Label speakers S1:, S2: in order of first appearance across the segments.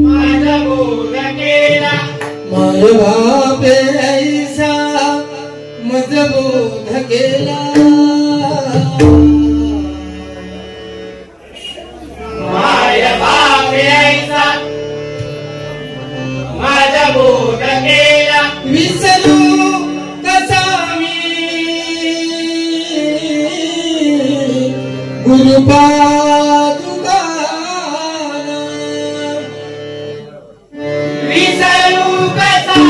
S1: माझा बोध विसरू कसा मी गुरुपादुका विसरू कसा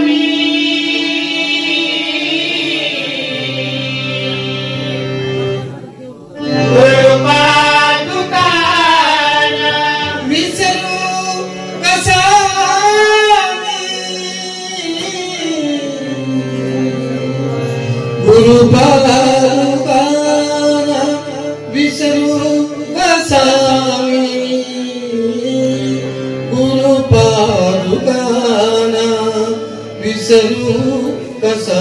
S1: मी गुरुपादुका विसरू कसा गुरुपादुका विसरू कसा गुरुपादुका विसरू कसा गुरुपादुका विसरू कसा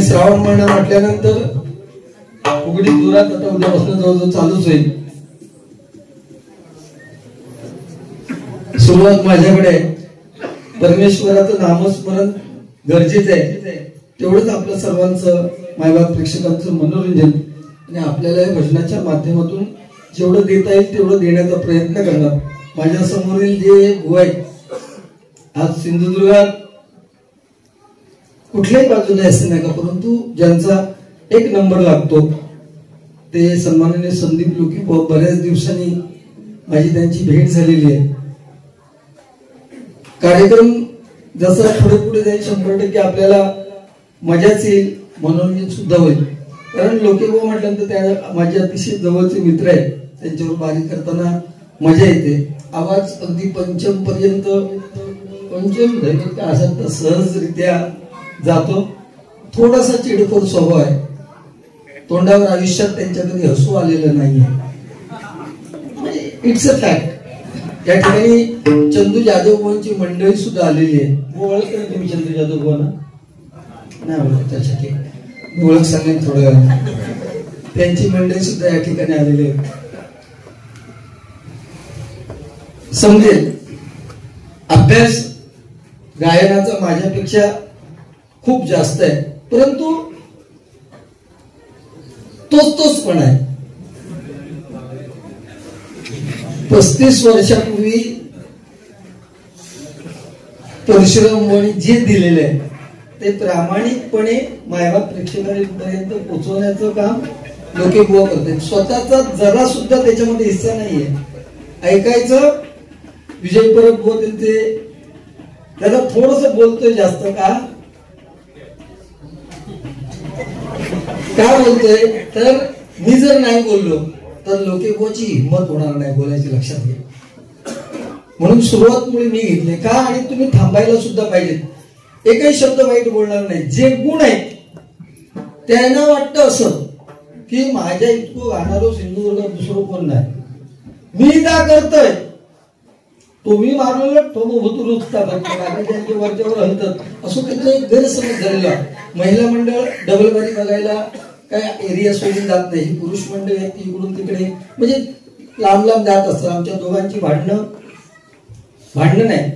S1: श्रावण महिना म्हटल्यानंतर उघडी दुरात आता उद्यापासून जवळजवळ चालूच होईल. सुरुवात माझ्याकडे परमेश्वराचं नामस्मरण गरजेचं आहे. तेवढंच आपलं सर्वांचं मायबाप प्रेक्षकांचं मनोरंजन आणि आपल्याला भजनाच्या माध्यमातून जेवढं देता येईल तेवढं देण्याचा प्रयत्न करणार. माझ्या समोरील जे भाऊ आहेत आज सिंधुदुर्गात कुठल्याही बाजूला असते नाही का, परंतु ज्यांचा एक नंबर लागतो ते सन्माननीय संदीप लोकी. बऱ्याच दिवसांनी माझी त्यांची भेट झालेली आहे. कार्यक्रम जसा पुढे पुढे जाईल 100% आपल्याला मजाच येईल, मनोरंजन सुद्धा होईल. कारण लोके भाऊ म्हटल्यानंतर त्या माझे अतिशय जवळचे मित्र आहेत. त्यांच्यावर बारी करताना मजा येते. आवाज अगदी पंचम पर्यंत पंचम असा सहजरित्या जातो. थोडासा चिडखोर स्वभाव आहे. तोंडावर आयुष्यात त्यांच्या कधी हसू आलेलं नाहीये. It's a fact. या ठिकाणी चंदू जाधव भाऊंची मंडळी सुद्धा आलेली आहे. ओळखता तुम्ही चंदू जाधव भाऊंना? नाही ओळखत. त्यासाठी ओळख सांगेन थोडं. त्यांची मंडळी सुद्धा या ठिकाणी आलेली आहे. समजेल अभ्यास गायनाचा माझ्यापेक्षा खूप जास्त आहे, परंतु तोच पण आहे. 35 वर्षापूर्वी परशुराम जे दिलेले आहे ते प्रामाणिकपणे मायबाप प्रेक्षकांपर्यंत पोहोचवण्याचं काम लोके बुवा करते, स्वतःचा जरा सुद्धा त्याच्यामध्ये हिस्सा नाहीये. ऐकायचं विजय परब बुवा त्यांचे, त्याला थोडस बोलतोय जास्त का बोलतोय तर मी जर नाही बोललो तर लोके बुवाची हिंमत होणार नाही बोलायची, लक्षात घ्या. म्हणून सुरुवात मुळे मी घेतले का, आणि तुम्ही थांबायला सुद्धा पाहिजेत. एकही शब्द वाईट बोलणार नाही. जे गुण आहेत त्यांना वाटतं असं की माझ्या इतकं गाणारो सिंधुदुर्गात दुसरं कोण नाही, मी त्या करतोय, तुम्ही मारलेलं त्यांच्या वरच्यावर हलतात असं त्यांचा एक गैरसमज झालेला. महिला मंडळ डबल बारी बघायला काय एरिया सोडून जात नाही, पुरुष मंडळ आहेत इकडून तिकडे म्हणजे लांब लांब जात असतात. आमच्या दोघांची भांडणं नाही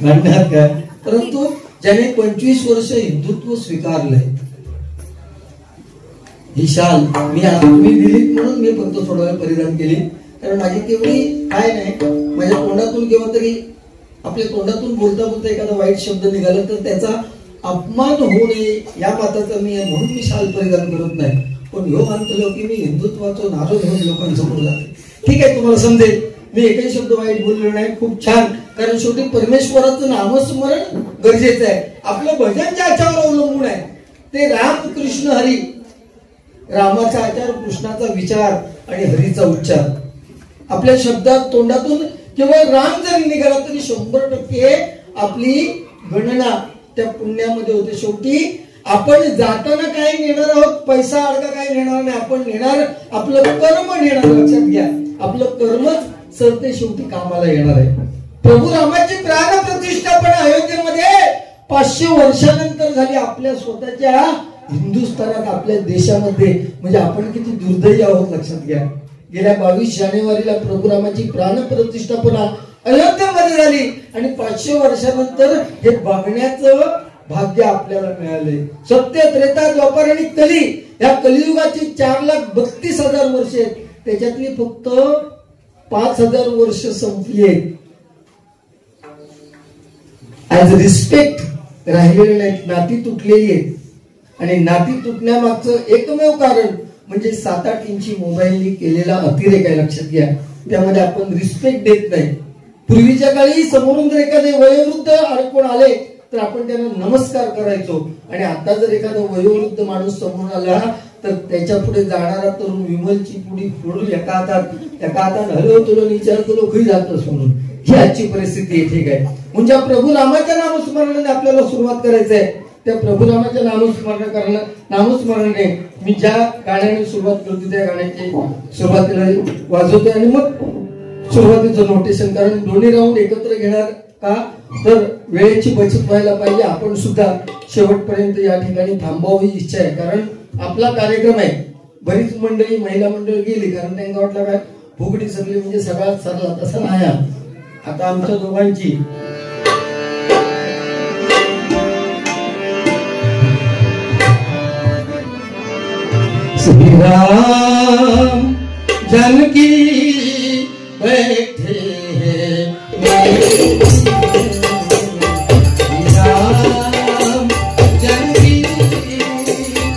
S1: भांडणार का, परंतु ज्याने 25 वर्ष हिंदुत्व स्वीकारलंय, ही शाल मी दिली म्हणून मी फक्त थोडा वेळ परिधान केली, कारण माझी तेवढी काय नाही. माझ्या तोंडातून केव्हा तरी आपल्या तोंडातून बोलता बोलता एखादा वाईट शब्द निघाला तर त्याचा अपमान होऊ नये या मताचा मी आहे, म्हणून मी शाल परिधान करत नाही. पण ह्यो मानतो की मी हिंदुत्वाचा नारो घेऊन लोकांसमोर जाते. ठीक आहे, तुम्हाला समजेल मी एकही शब्द वाईट बोललो नाही. खूप छान, कारण शेवटी परमेश्वराचं नामस्मरण गरजेचं आहे. आपलं भजन ज्याच्यावर अवलंबून आहे ते राम कृष्ण हरी, रामाचा आचार, कृष्णाचा विचार आणि हरीचा उच्चार. आपल्या शब्दात तोंडातून केवळ राम जरी निघाला तरी 100% आपली गणना त्या पुण्यामध्ये होते. शेवटी आपण जाताना काय नेणार आहोत, पैसा अडका काय नेणार नाही, आपण नेणार आपलं कर्म नेणार. लक्षात घ्या, आपलं कर्मच सरते शेवटी कामाला येणार आहे. प्रभू रामाची प्राण प्रतिष्ठा पण अयोध्येमध्ये 500 वर्षानंतर झाली, आपल्या स्वतःच्या हिंदुस्थानात, आपल्या देशामध्ये. म्हणजे आपण किती दुर्दैवी आहोत, लक्षात घ्या. गेल्या 22 जानेवारीला प्रभू रामाची प्राण प्रतिष्ठापना अयोध्येमध्ये झाली आणि 500 वर्षानंतर हे बघण्याचं भाग्य आपल्याला मिळाले. सत्य, त्रेता, द्वापर आणि कली या कलियुगाची 4,32,000 वर्ष आहेत, त्याच्यातली फक्त 5,000 वर्ष संपली आहेत. ऍज रिस्पेक्ट राहिलेले नाहीत, नाती तुटलेली आहेत. आणि नाती तुटण्यामागचं एकमेव कारण म्हणजे 7-8 इंची मोबाईलनी केलेला अतिरेक आहे. लक्षात घ्या, त्यामध्ये आपण रिस्पेक्ट देत नाही. पूर्वीच्या काळी समोरून जर एखादे वयोवृद्ध कोण आले तर आपण त्यांना नमस्कार करायचो, आणि आता जर एखादा वयोवृद्ध माणूस समोर आला तर त्याच्या पुढे जाणारा तरुण विमलची पुडी फोडून एका हातात हलवतो, विचारतो खी जातोस म्हणून. ही आजची परिस्थिती आहे. ठीक आहे, म्हणजे प्रभू रामाच्या नामस्मरणाने आपल्याला सुरुवात करायचंय. त्या प्रभू रामाच्या नामस्मरणाने मी ज्या गाण्याने सुरुवात करते त्या गाण्याची सुरुवातीला वाजवते आणि मग सुरुवातीचं नोटेशन. कारण दोन्ही राऊंड एकत्र घेणार का तर वेळेची बचत व्हायला पाहिजे. आपण सुद्धा शेवटपर्यंत या ठिकाणी थांबावी इच्छा आहे, कारण आपला कार्यक्रम आहे. बरीच मंडळी महिला मंडळ गेली, कारण त्यांना वाटलं काय फुगडी सरली म्हणजे सगळ्यात सरला, तसं नाही. आता आमच्या दोघांची श्रीराम जानकी बैठे हैं, श्रीराम जानकी बैठे हैं,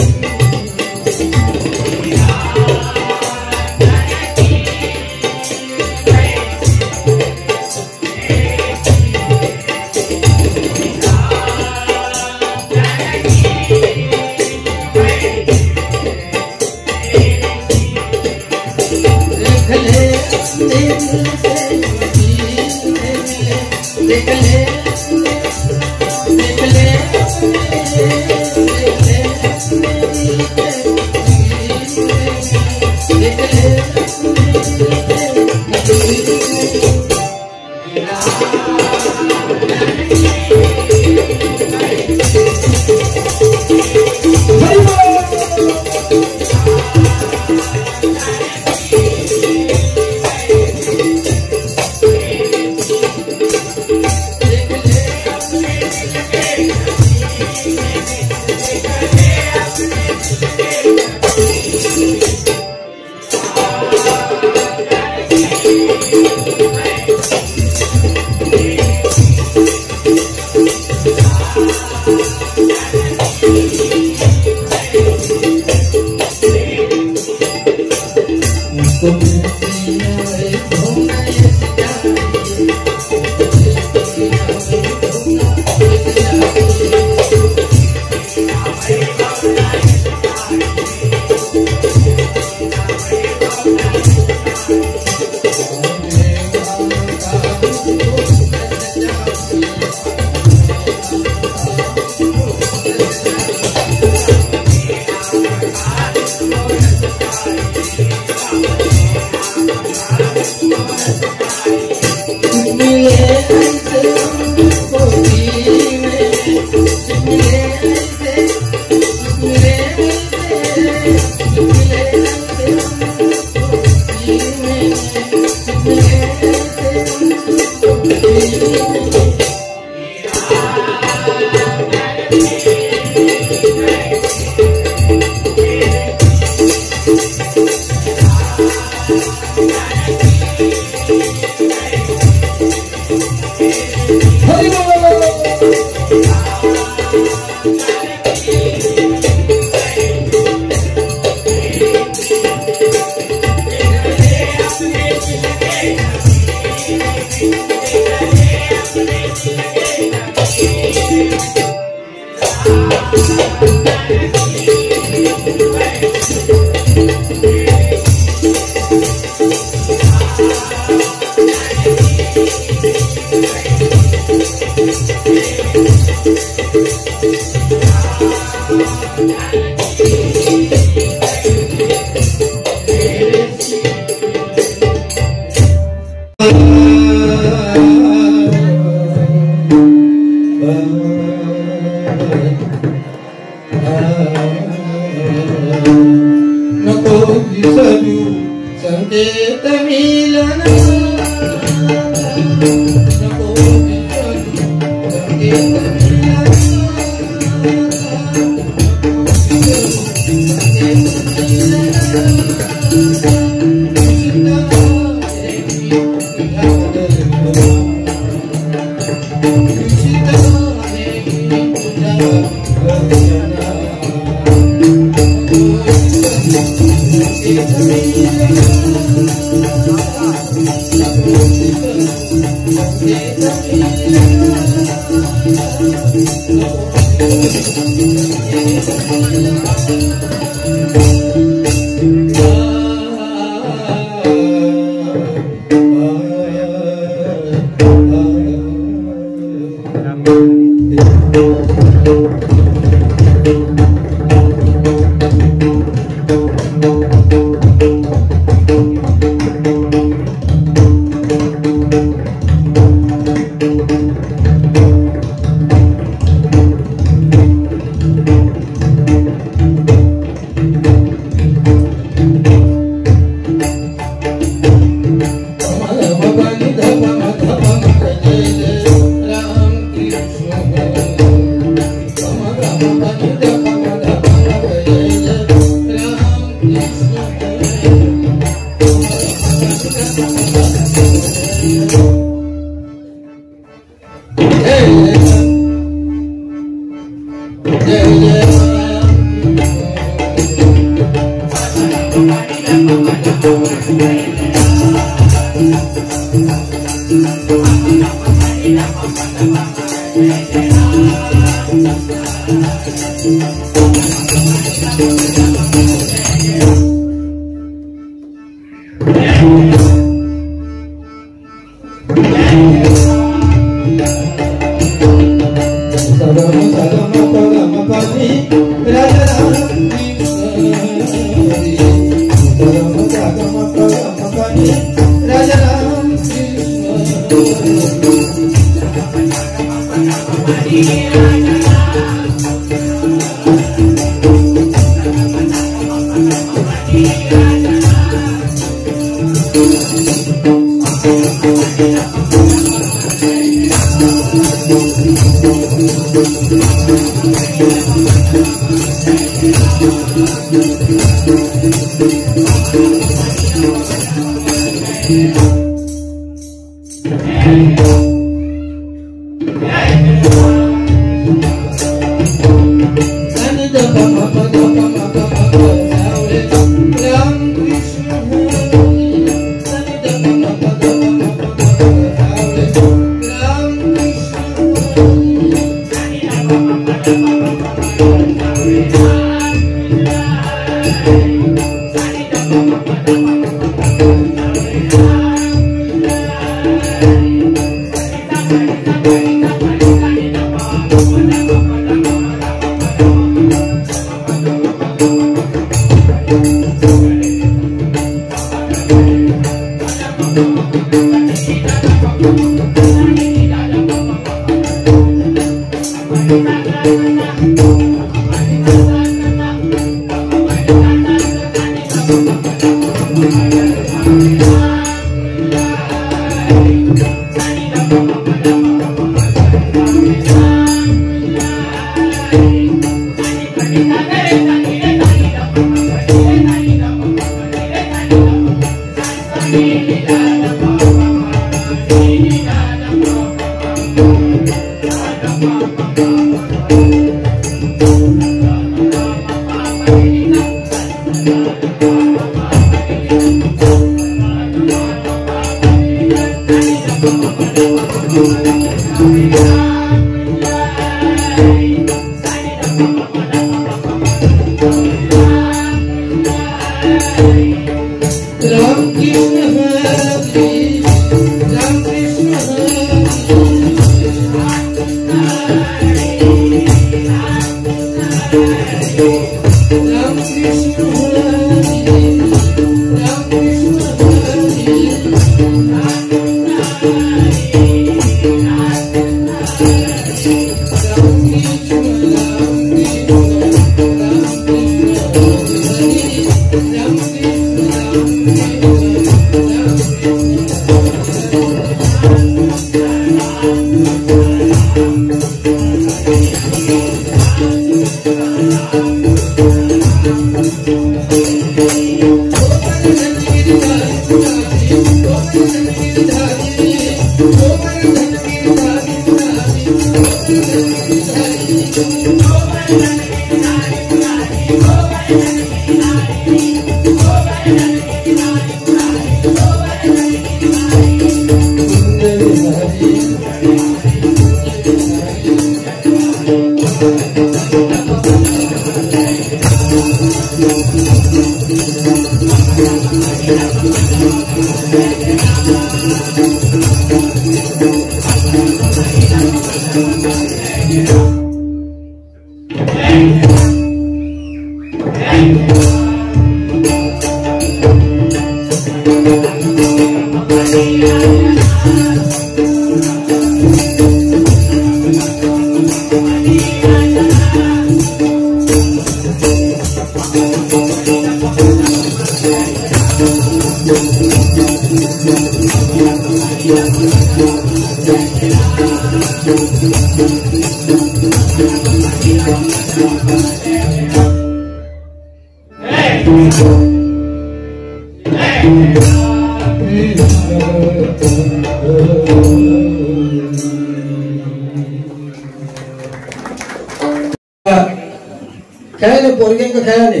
S1: खेळाने पोरग्यांका खेळाने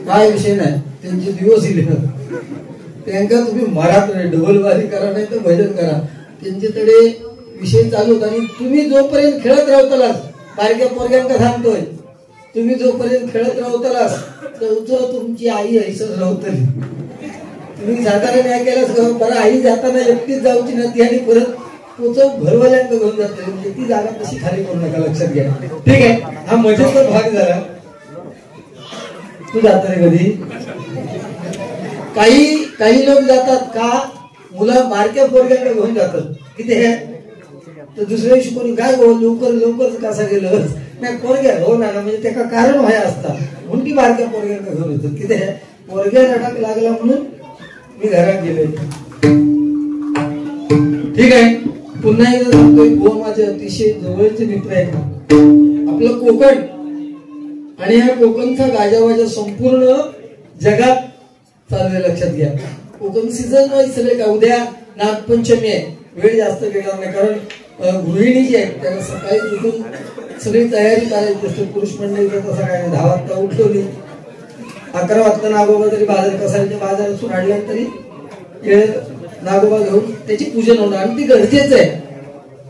S1: काय विषय नाही, त्यांचे दिवस येले त्यांना तुम्ही मरात नाही, ढोलवारी करा नाही तर भजन करा, त्यांच्याकडे विषय चालू होता. आणि तुम्ही जोपर्यंत खेळत राहतालास, बारक्या पोरग्यांका सांगतोय, तुम्ही जोपर्यंत खेळत राहतालास तर तुमची आई ऐसच राहतली. तुम्ही जाताना नाही केलास बरं, आई जाताना एकटीच जाऊची ना ती, आणि परत पोचव भरवाल्यांक घेऊन जाते, म्हणजे ती जागा तशी खाली करू नका, लक्षात घ्या. ठीक आहे, हा मजेचा भाग झाला. तू जात रे कधी? काही लोक जातात का, मुलं बारक्या पोरग्यांना घेऊन जातात, किती आहे तर दुसऱ्या दिवशी कोणी काय लवकर कसा गेलं नाही, पोरग्या हो ना, म्हणजे त्याला कारण व्हाय असतात म्हणून ती बारक्या पोरग्यांना घेऊन येतात. किती आहे, पोरग्या रडाक लागला म्हणून मी घरात गेले. ठीक आहे, पुन्हा एकदा सांगतोय, गो माझे अतिशय जवळचे मित्र आहेत. आपलं कोकण आणि ह्या कोकणचा गाजावाजा संपूर्ण जगात चालू आहे, लक्षात घ्या. कोकण सीझन वाईज सगळे का, उद्या नागपंचमी आहे, वेळ जास्त घेणार नाही, कारण गृहिणी जी आहेत त्यांना सकाळी उठून सगळी तयारी करायची असते. पुरुष मंडळी तसं काय नाही, 10 वाजता उठवली, 11 वाजता नागोबा तरी बाजार कसायच्या बाजारातून आणल्या तरी नागोबा घेऊन त्याची पूजन होणार, आणि ती गरजेचं आहे.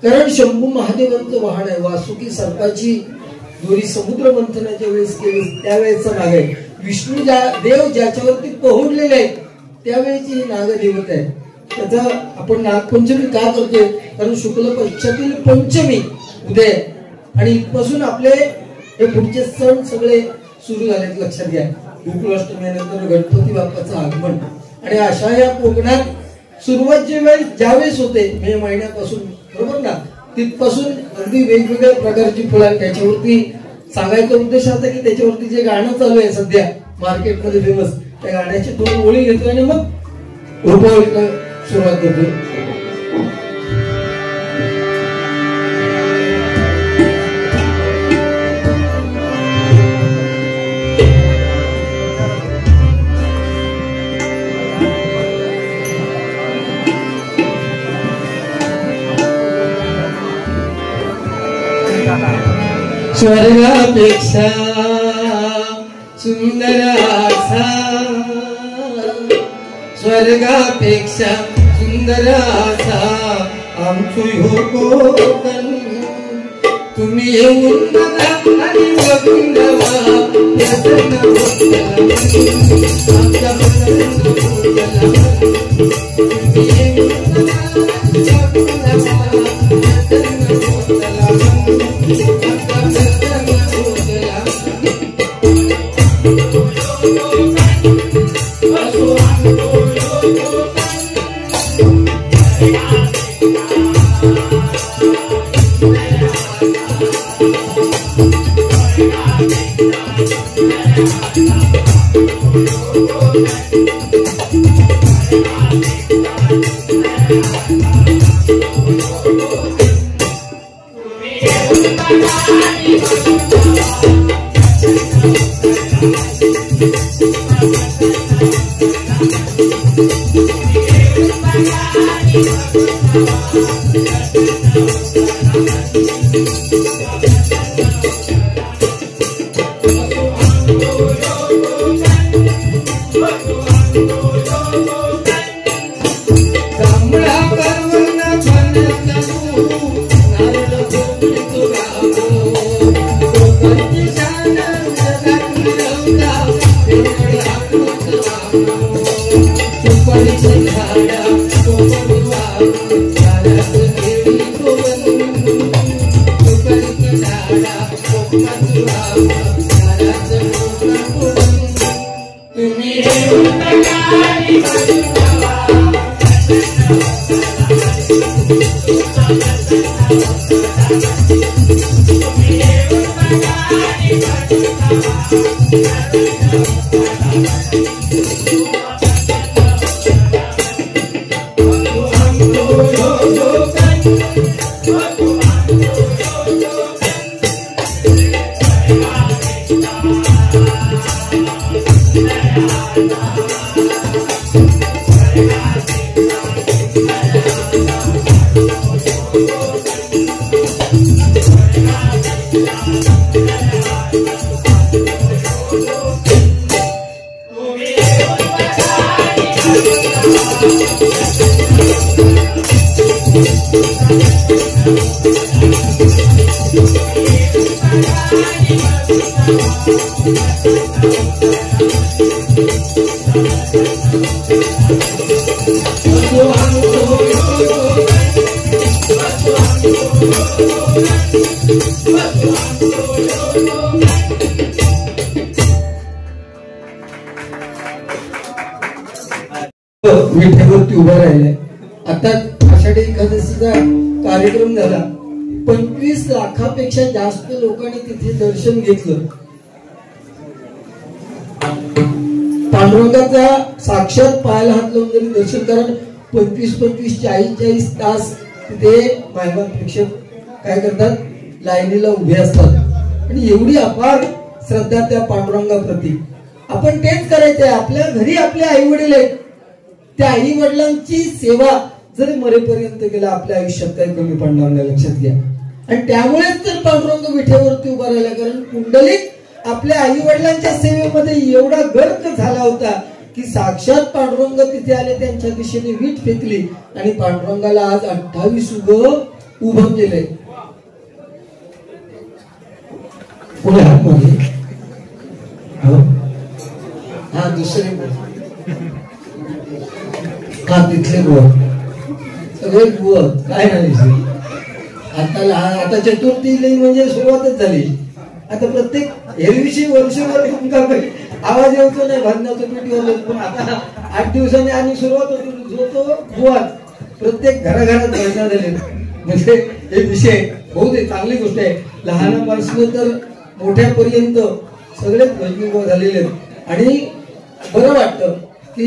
S1: कारण शंभू महादेवांचं वाहन आहे, वासुकी सर्पाची दोरी समुद्र मंथनाच्या वेळेस केली त्यावेळेचा नाग आहे. विष्णू देव ज्याच्यावरती पोहोडलेले आहेत त्यावेळेची ही नागदेवत आहे. त्याचा आपण नागपंचमी का करतोय, कारण शुक्ल पक्षातील पंचमी उद्या आहे, आणि इथपासून आपले हे पुढचे सण सगळे सुरू झालेत, लक्षात घ्या. गोकुळाष्टमीनंतर गणपती बाप्पाचं आगमन, आणि अशा या कोकणात सुरुवात ज्यावेळेस होते मे महिन्यापासून, बरोबर ना, तिथपासून अगदी वेगवेगळ्या प्रकारची फुलं. त्याच्यावरती सांगायचा उद्देश असा की त्याच्यावरती जे गाणं चालू आहे सध्या मार्केटमध्ये फेमस, त्या गाण्याची 2 ओळी घेतो आणि मग रूपावळीला सुरुवात करतो. स्वर्गापेक्षा सुंदर असा स्वर्गापेक्षा सुंदर असा आमचो ह्यो कोकण तुम्ही येऊन बघा आणि बघून जावा व्यसन होतला आमच्या व्यसन होतला तुम्ही येऊन बघा आणि बघून जावा व्यसन होतला आमच्या व्यसन होतला असो आमचो विठ्ठलवरती उभा राहिले. आता आषाढी एकादशीचा कार्यक्रम झाला. 25 लाखापेक्षा जास्त लोकांनी तिथे दर्शन घेतलं. पांडुरंगाचा साक्षात पायाला हात लावून जरी दर्शन करा 25-25 40-40 तास तिथे मायबाप प्रेक्षक काय करतात लाईनीला उभे असतात आणि एवढी अपार श्रद्धा त्या पांडुरंगाप्रती. आपण तेच करायचंय. आपल्या घरी आपले आई वडील आहेत. त्या आई वडिलांची सेवा जरी मरेपर्यंत केला आपल्या आयुष्यात काही कमी पडणार नाही, लक्षात घ्या. आणि त्यामुळेच तर पांडुरंग विठेवरती उभा राहिला. कारण पुंडलिक आपल्या आई वडिलांच्या सेवेमध्ये एवढा गर्क झाला होता की साक्षात पांडुरंग तिथे आले, त्यांच्या दिशेने वीट फेकली आणि पांडुरंगाला आज 28 उभं केलंय. पुढे हात मागे. हा दुसरे का तिथले बुवा सगळे बुवा काय नाही. आता चतुर्थी म्हणजे सुरुवातच झाली. आता प्रत्येक एरवीशी वर्षभर आवाज येतो नाही भांडणाचं पेटीवर. पण आता 8 दिवसांनी आणि सुरुवात होती. जो तो बुवा प्रत्येक घराघरात भजना झाले. म्हणजे हे विषय बहुत चांगली गोष्ट आहे. लहानापासून तर मोठ्यापर्यंत सगळेच भजनी बुवा झालेले आहेत. आणि बरं वाटतं की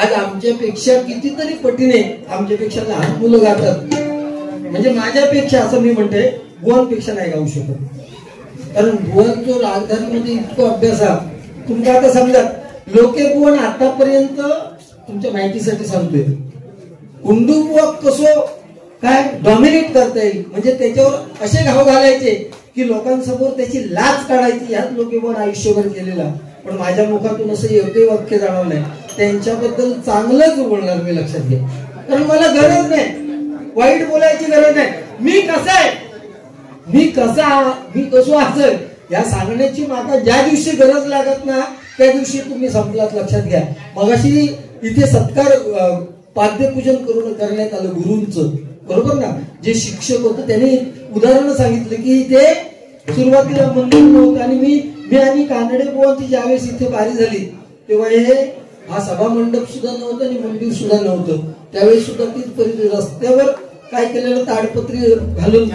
S1: आज आमच्यापेक्षा कितीतरी पटीने आमच्यापेक्षा लहान मुलं गातात. म्हणजे माझ्यापेक्षा असं मी म्हणते बुवांपेक्षा नाही गाऊ शकत. कारण बुवांचं राजधानीमध्ये इतकं अभ्यास आहे. तुमचा आता समजा लोके बुवन आतापर्यंत तुमच्या माहितीसाठी सांगतोय कुंडू बुवा कसं काय डॉमिनेट करता येईल. म्हणजे त्याच्यावर असे घाव घालायचे की लोकांसमोर त्याची लाज काढायची, ह्याच लोकेपण आयुष्यभर केलेला. पण माझ्या मुखातून असं एकही वाक्य जाणार नाही. त्यांच्याबद्दल चांगलंच बोलणार मी, लक्षात घ्या. कारण मला गरज नाही, वाईट बोलायची गरज नाही. मी कसं आहे, मी कसो असं या सांगण्याची माता ज्या दिवशी गरज लागत ना त्या दिवशी तुम्ही संपलात, लक्षात घ्या. मगाशी इथे सत्कार पाद्यपूजन करण्यात आलं गुरूंचं, बरोबर ना. जे शिक्षक होते त्यांनी उदाहरण सांगितलं की इथे सुरुवातीला मंदिर नव्हतं आणि मी आणि कानडे बुवांची ज्यावेळेस इथे बारी झाली तेव्हा हा सभा मंडप सुद्धा नव्हतं आणि मंदिर सुद्धा नव्हतं. त्यावेळेस सुद्धा तीच रस्त्यावर काय केलेलं, ताडपत्री घालून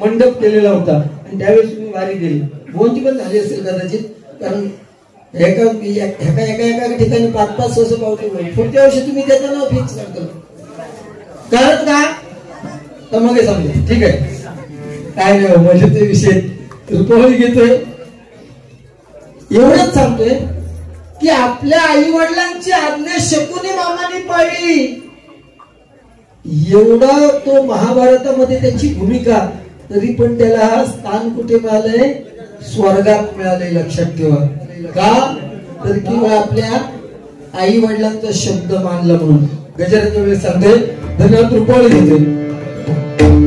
S1: मंडप केलेला होता आणि त्यावेळेस मी वारी गेली. बुवांची पण झाली असेल कदाचित, कारण एका ठिकाणी 5-5 वर्ष पावते. पुढच्या वर्षी तुम्ही त्याचं नाव फिक्स करत का, तर मग हे समजा ठीक आहे. काय नाही म्हणजे ते विषय रुपवली घेतोय. एवढंच सांगतोय की आपल्या आई वडिलांची आज्ञा शकुनी मामाने पाळली. एवढा तो महाभारतामध्ये त्याची भूमिका, तरी पण त्याला स्थान कुठे मिळालंय, स्वर्गात मिळालंय. लक्षात ठेवा. का तर किंवा आपल्या आई वडिलांचा शब्द मानला म्हणून. गजराच्या वेळेस सांगते धन्यवाद. रुपवली घेतोय.
S2: Thank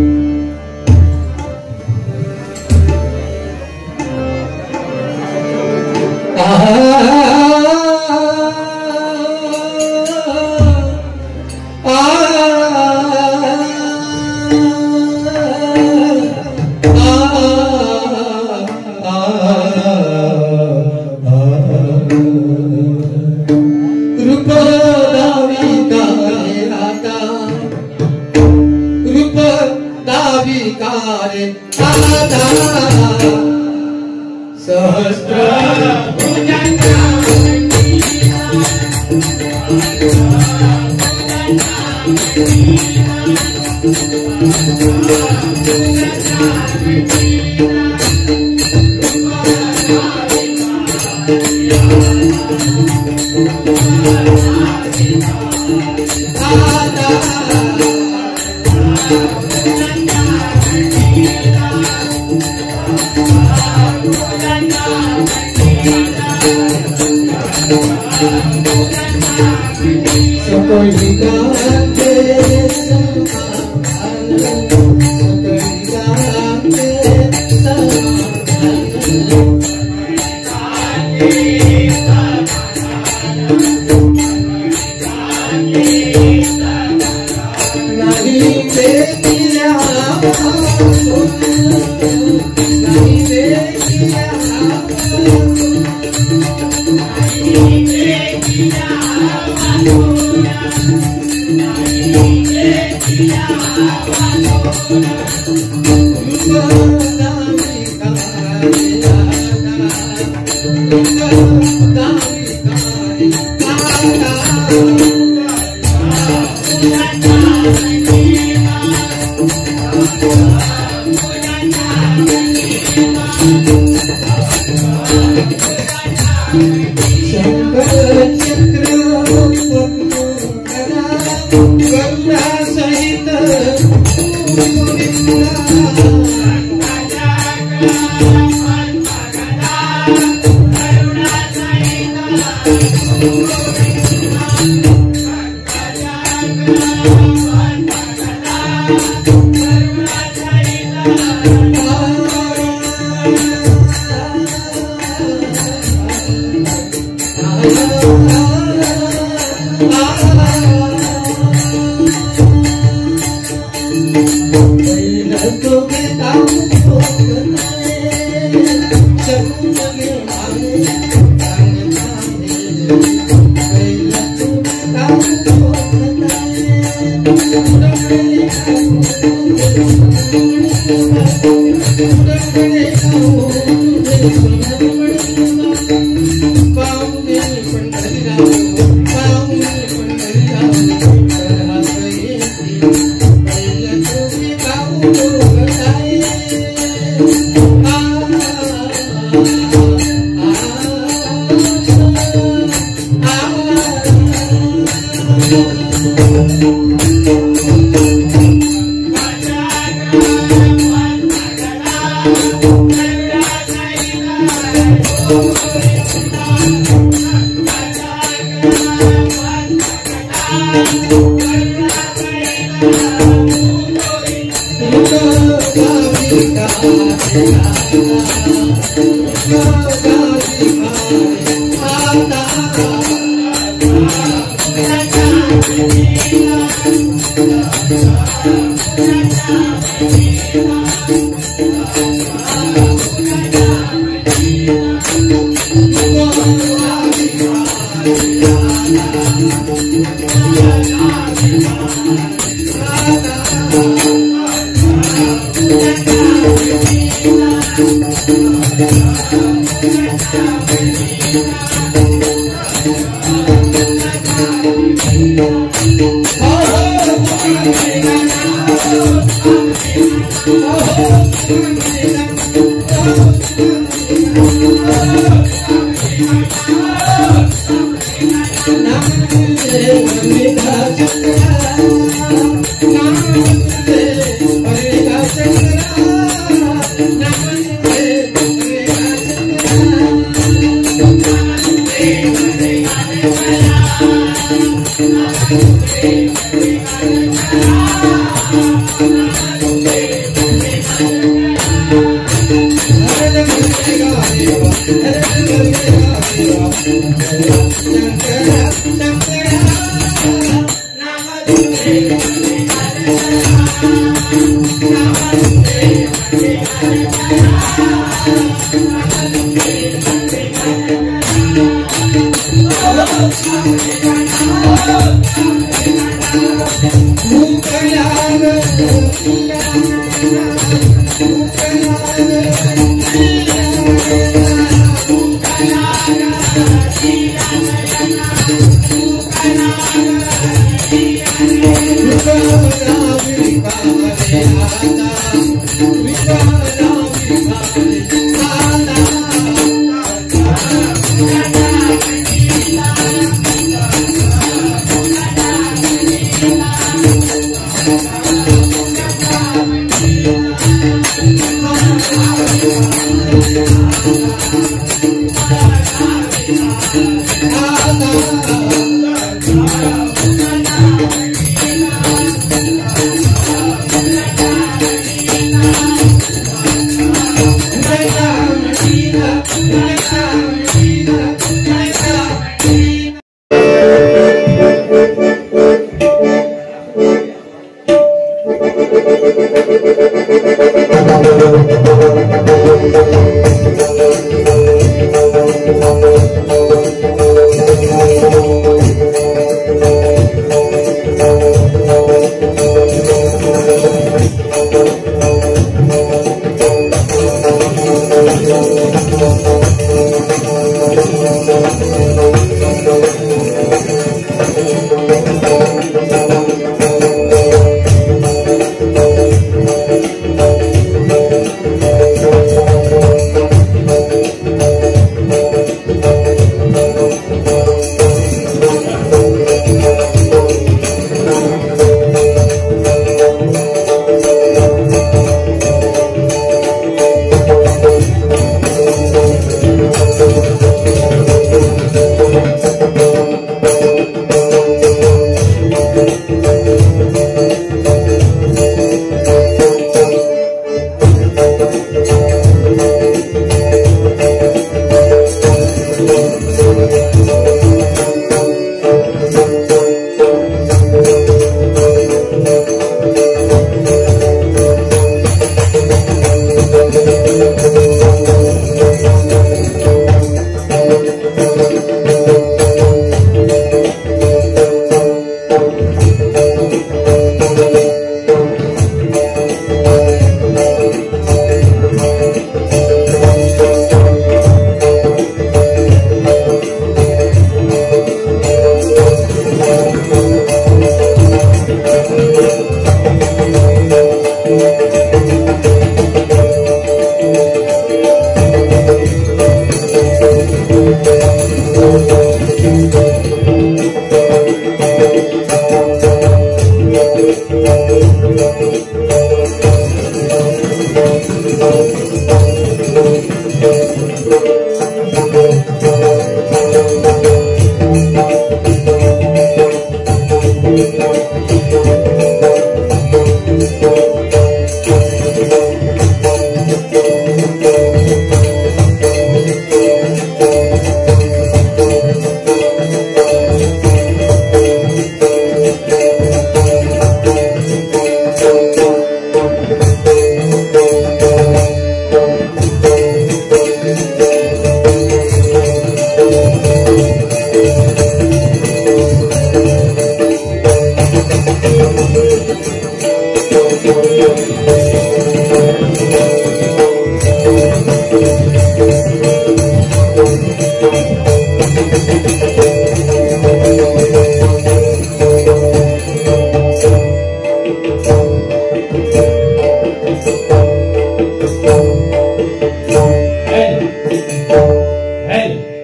S2: you.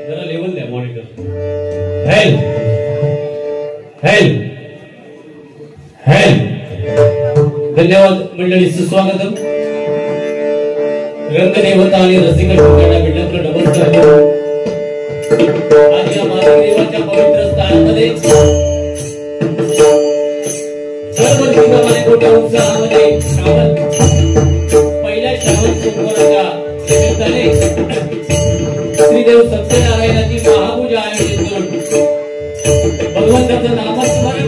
S2: जरा लेवल द्या मॉनिटर. Help help help. धन्यवाद मंडळी, सुस्वागतम. रंगदेवता आणि रसिक लोकांना विनम्र नमस्कार. आज या महादेवाच्या पवित्र स्थानामध्ये दरवर्षीप्रमाणे मोठ्या उत्साहामध्ये श्रावण पहिल्या श्रावण सोमवाराच्या निमित्ताने श्रीदेव सत्यनारायणाची महापूजा आयोजित करून भगवंताचं नामस्मरण,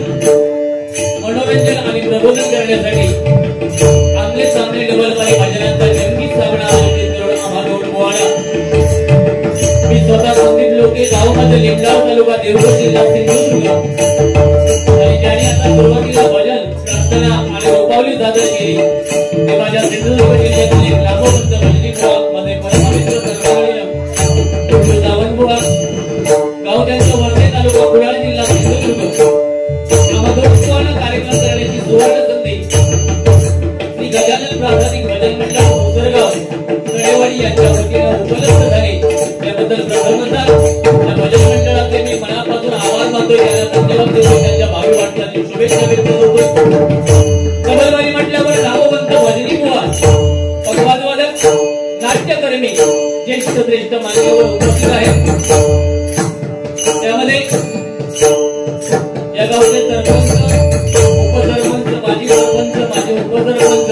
S2: मनोरंजन आणि प्रबोधन करण्यासाठी आमले सामने डबलबारी भजनांचा जंगी साबणा आयोजित करून आम्हा दोन पोवाडा. मी स्वतः संदीप लोके, गावामध्ये लिंबगाव तालुका, देवगड जिल्हा, सिंधुदुर्ग. आणि ज्याने आता सुरुवातीला भजन, प्रार्थना आणि रोपावली सादर केली ते माझ्या सिंधुदुर्ग जिल्ह्यातील एक लाभवंत भजनी बुवा, मध्ये परममित्र सर्वकाळीय सावंतबुवा, गाव त्यांचं वर्धे तालुका, कुडाळ जिल्हा, सिंधुदुर्ग. आम्हा दोन पोवाडा कार्यक्रम करण्याची सुवर्ण संधी श्री गजानन प्राथमिक भजन मंडळ भोसरगाव कडेवाडी यांच्या वतीनं उपलब्ध झाले. त्याबद्दल प्रथमतः या भजन मंडळाचे मी मनापासून आभार मानतो. त्यांना धन्यवाद देतो. त्यांच्या भावी वाटचाली शुभेच्छा व्यक्त करतो. डबलबारी म्हटल्यावर नामवंत भजनी बुवा, पगवाजवादक, नाट्यकर्मी, ज्येष्ठ श्रेष्ठ मान्यवर उपस्थित आहेत. त्यामध्ये या गावचे सरपंच, उपसरपंच, माजी सरपंच, माजी उपसरपंच,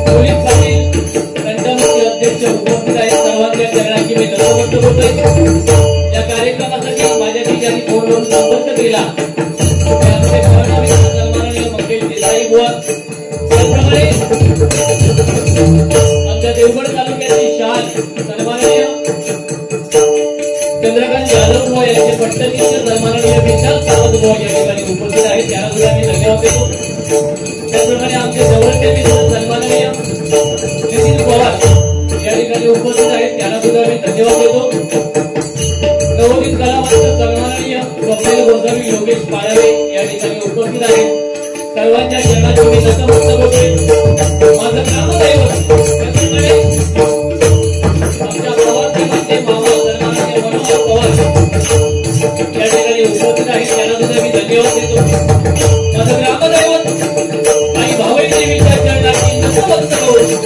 S2: पोलीस पाटील, त्यांच्या मुख्य अध्यक्ष उपस्थित आहेत. सर्वांच्या चरणाची मी नतमस्तक होतोय. या कार्यक्रमासाठी माझ्या ठिकाणी फोनवरून संपर्क केला त्यामध्ये सन्माननीय मंगेश देसाई बुवा, त्याचप्रमाणे आमच्या देवगड तालुक्याची शाल सन्माननीय चंद्रकांत जाधव बुवा यांचे पट्टनिष्ठ सन्माननीय विशाल सावंत बुवा या ठिकाणी उपस्थित आहेत. त्यांना सुद्धा मी धन्यवाद देतो. त्याचप्रमाणे आमचे जवळचे मित्र सन्माननीय नितीन पवार या ठिकाणी उपस्थित आहेत. त्यांना सुद्धा मी धन्यवाद देतो. नवोदित कलावंत सन्माननीय स्वप्नील गोसावी, योगेश पाळवे या ठिकाणी उपस्थित आहेत. सर्वांच्या चरणाची मी नतमस्तक होतोय. माझं ग्रामदैवत आमच्या पवारचे माझे मामा सन्माननीय मनोहर पवार या ठिकाणी उपस्थित आहेत. त्यांना सुद्धा मी धन्यवाद देतो. माझं ग्रामदैवत आणि भावई देवीच्या चरणाची नतमस्तक होतो.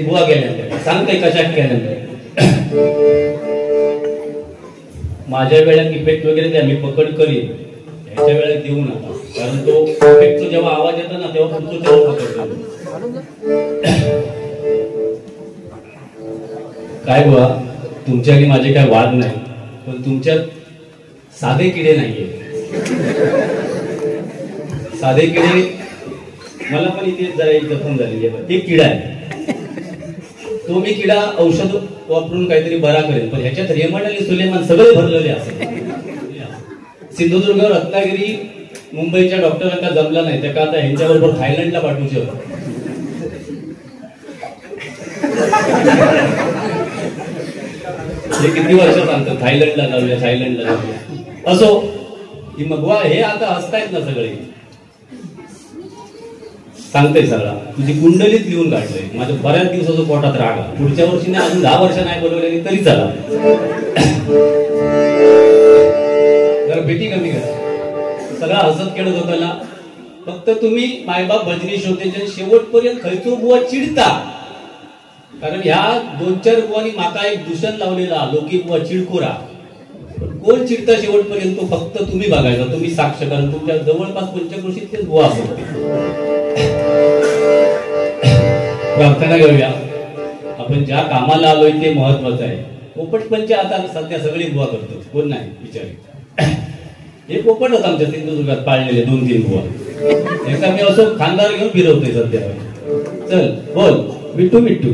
S2: बुवा गेल्यानंतर सांगते कशा केल्यानंतर माझ्या वेळेत इफेक्ट वगैरे द्या, मी पकड करीन. ह्याच्या वेळेत देऊ नका, कारण तो इफेक्टचा जेव्हा आवाज येतो ना तेव्हा पुढचं तेव्हा पकडतो. काय बुवा, तुमच्या आणि माझे काय वाद नाही, पण तुमच्यात साधे किडे नाहीये. साधे किडे मला पण इथे जरा एक जखम झालेली आहे. ते किडा आहे, तो मी किडा औषध वापरून काहीतरी बरा करेल, पण ह्याच्यात रेमंड आणि सुलेमान सगळे भरलेले असेल. सिंधुदुर्ग, रत्नागिरी, मुंबईच्या डॉक्टरांना जमला नाही, त्या का आता ह्यांच्याबरोबर थायलंडला पाठवू शकतो. हे किती वर्ष सांगतात थायलंडला जाऊया, थायलंडला जाऊया. असो की मग हे आता हसतायत ना सगळे, सांगतोय सगळा. तुझी कुंडलीत लिहून काढलंय. माझ्या बऱ्याच दिवसाचं पोटात राग. पुढच्या वर्षीने अजून 10 वर्ष नाही बोलवलेली तरी चला. जरा भेटी कमी करा. सगळा हसत खेळत होताना फक्त तुम्ही मायबाप भजनी श्रोतेच्या शेवटपर्यंत खैचो बुवा चिडता, कारण ह्या 2-4 बुवानी माका एक दूषण लावलेला लोकी बुवा चिडकोरा.
S3: कोण चिडता शेवटपर्यंत तो फक्त तुम्ही बघायचा, तुम्ही साक्ष, कारण तुमच्या जवळपास पंचक्रोशीतलेच बुवा असतो. प्रार्थना घेऊया. आपण ज्या कामाला आलोय ते महत्वाचं आहे. पोपटपंच आता सध्या सगळी बुवा करतो, कोण नाही विचार. हे पोपटच आमच्या सिंधुदुर्गात पाळलेले 2-3 बुवा. एका मी असं खानदार घेऊन फिरवतोय सध्या. चल बोल मिठू मिठू.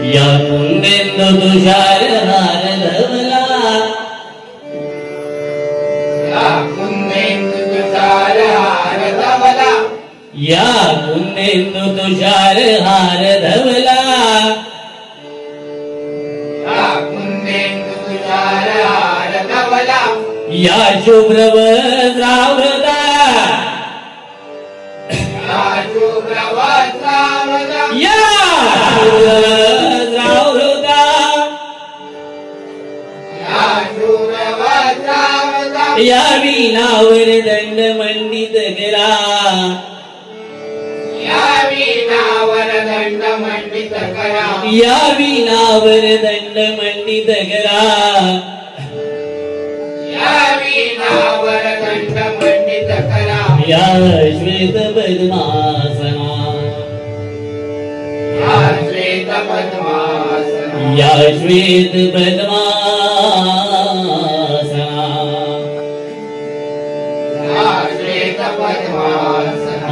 S2: या कुंदेंदु तुषार हार धवला, या कुंदेंदु तुषार हार धवला, या कुंदेंदु तुषार हार धवला, या कुंदेंदु तुषार हार धवला, या शुभ्र वस्त्रावृता, या शुभ्र वस्त्रावृता, या या वीणावर दंड मंडित करा, या वीणावर दंड मंडित करा, या वीणावर दंड मंडित करा, या वीणावर दंड मंडित करा, या श्वेत पद्मासना, या श्वेत पद्मासना, या श्वेत पद्मासना,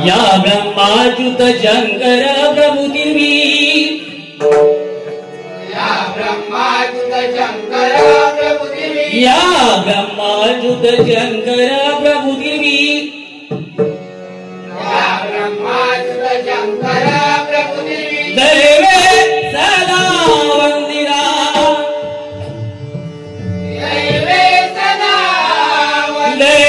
S2: या ब्रह्माच्युत शंकर प्रभुतिर्वी, या ब्रह्माच्युत शंकर प्रभुतिर्वी, या ब्रह्माच्युत शंकर प्रभुतिर्वी, या ब्रह्माच्युत शंकर प्रभुतिर्वी, दैवे सदा वंदिरा, दैवे सदा वंदिरा,